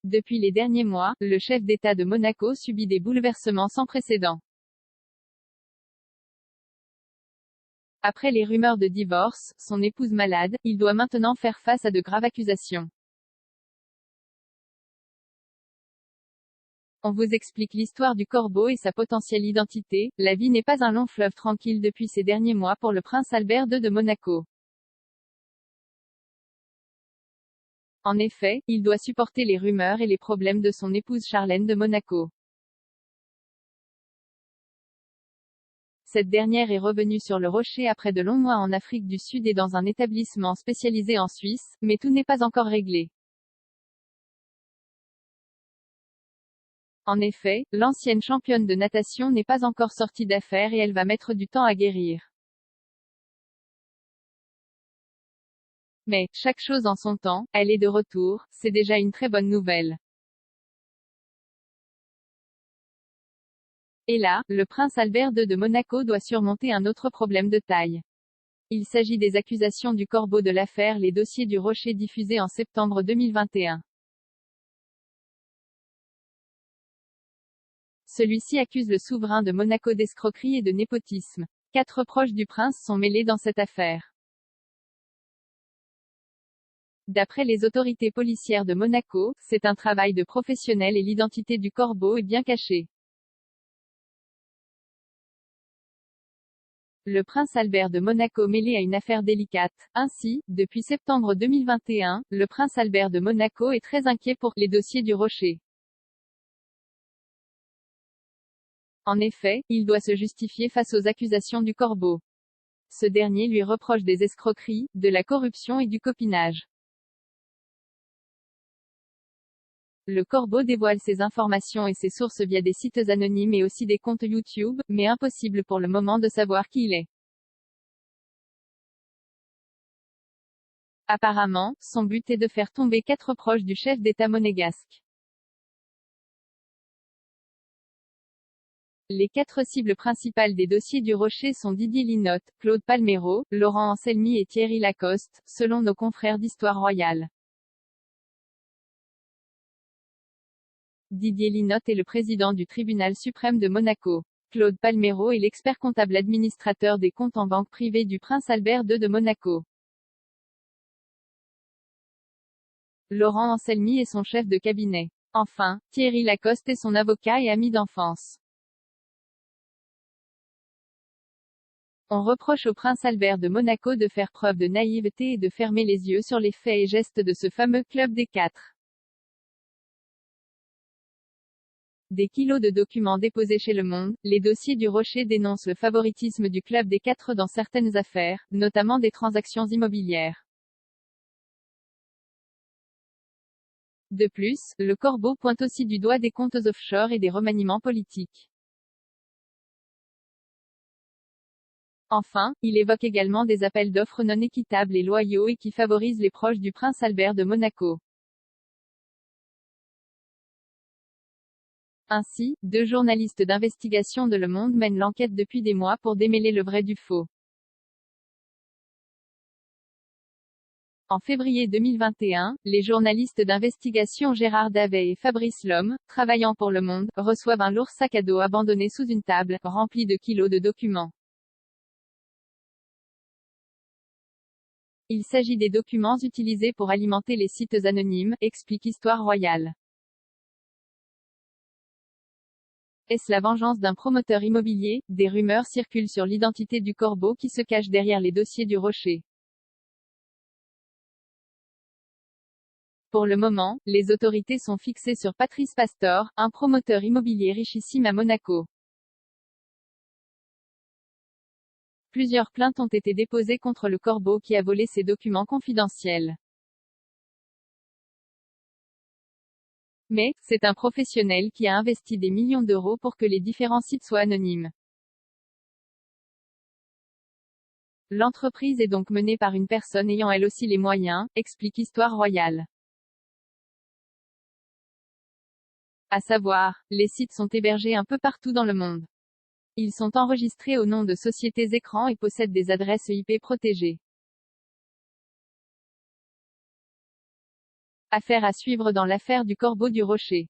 Depuis les derniers mois, le chef d'État de Monaco subit des bouleversements sans précédent. Après les rumeurs de divorce, son épouse malade, il doit maintenant faire face à de graves accusations. On vous explique l'histoire du corbeau et sa potentielle identité. La vie n'est pas un long fleuve tranquille depuis ces derniers mois pour le prince Albert II de Monaco. En effet, il doit supporter les rumeurs et les problèmes de son épouse Charlène de Monaco. Cette dernière est revenue sur le rocher après de longs mois en Afrique du Sud et dans un établissement spécialisé en Suisse, mais tout n'est pas encore réglé. En effet, l'ancienne championne de natation n'est pas encore sortie d'affaire et elle va mettre du temps à guérir. Mais, chaque chose en son temps, elle est de retour, c'est déjà une très bonne nouvelle. Et là, le prince Albert II de Monaco doit surmonter un autre problème de taille. Il s'agit des accusations du corbeau de l'affaire Les Dossiers du Rocher diffusés en septembre 2021. Celui-ci accuse le souverain de Monaco d'escroquerie et de népotisme. 4 proches du prince sont mêlés dans cette affaire. D'après les autorités policières de Monaco, c'est un travail de professionnel et l'identité du corbeau est bien cachée. Le prince Albert de Monaco mêlé à une affaire délicate. Ainsi, depuis septembre 2021, le prince Albert de Monaco est très inquiet pour les dossiers du Rocher. En effet, il doit se justifier face aux accusations du corbeau. Ce dernier lui reproche des escroqueries, de la corruption et du copinage. Le corbeau dévoile ses informations et ses sources via des sites anonymes et aussi des comptes YouTube, mais impossible pour le moment de savoir qui il est. Apparemment, son but est de faire tomber 4 proches du chef d'État monégasque. Les 4 cibles principales des dossiers du Rocher sont Didier Linotte, Claude Palmero, Laurent Anselmi et Thierry Lacoste, selon nos confrères d'Histoire Royale. Didier Linotte est le président du tribunal suprême de Monaco. Claude Palmero est l'expert comptable administrateur des comptes en banque privée du prince Albert II de Monaco. Laurent Anselmi est son chef de cabinet. Enfin, Thierry Lacoste est son avocat et ami d'enfance. On reproche au prince Albert de Monaco de faire preuve de naïveté et de fermer les yeux sur les faits et gestes de ce fameux club des 4. Des kilos de documents déposés chez Le Monde, les dossiers du Rocher dénoncent le favoritisme du club des 4 dans certaines affaires, notamment des transactions immobilières. De plus, le corbeau pointe aussi du doigt des comptes offshore et des remaniements politiques. Enfin, il évoque également des appels d'offres non équitables et loyaux et qui favorisent les proches du prince Albert de Monaco. Ainsi, 2 journalistes d'investigation de Le Monde mènent l'enquête depuis des mois pour démêler le vrai du faux. En février 2021, les journalistes d'investigation Gérard Davet et Fabrice Lhomme, travaillant pour Le Monde, reçoivent un lourd sac à dos abandonné sous une table, rempli de kilos de documents. Il s'agit des documents utilisés pour alimenter les sites anonymes, explique Histoire Royale. Est-ce la vengeance d'un promoteur immobilier? Des rumeurs circulent sur l'identité du corbeau qui se cache derrière les dossiers du Rocher. Pour le moment, les autorités sont fixées sur Patrice Pastor, un promoteur immobilier richissime à Monaco. Plusieurs plaintes ont été déposées contre le corbeau qui a volé ces documents confidentiels. Mais, c'est un professionnel qui a investi des millions d'euros pour que les différents sites soient anonymes. L'entreprise est donc menée par une personne ayant elle aussi les moyens, explique Histoire Royale. À savoir, les sites sont hébergés un peu partout dans le monde. Ils sont enregistrés au nom de sociétés écrans et possèdent des adresses IP protégées. Affaire à suivre dans l'affaire du Corbeau du Rocher.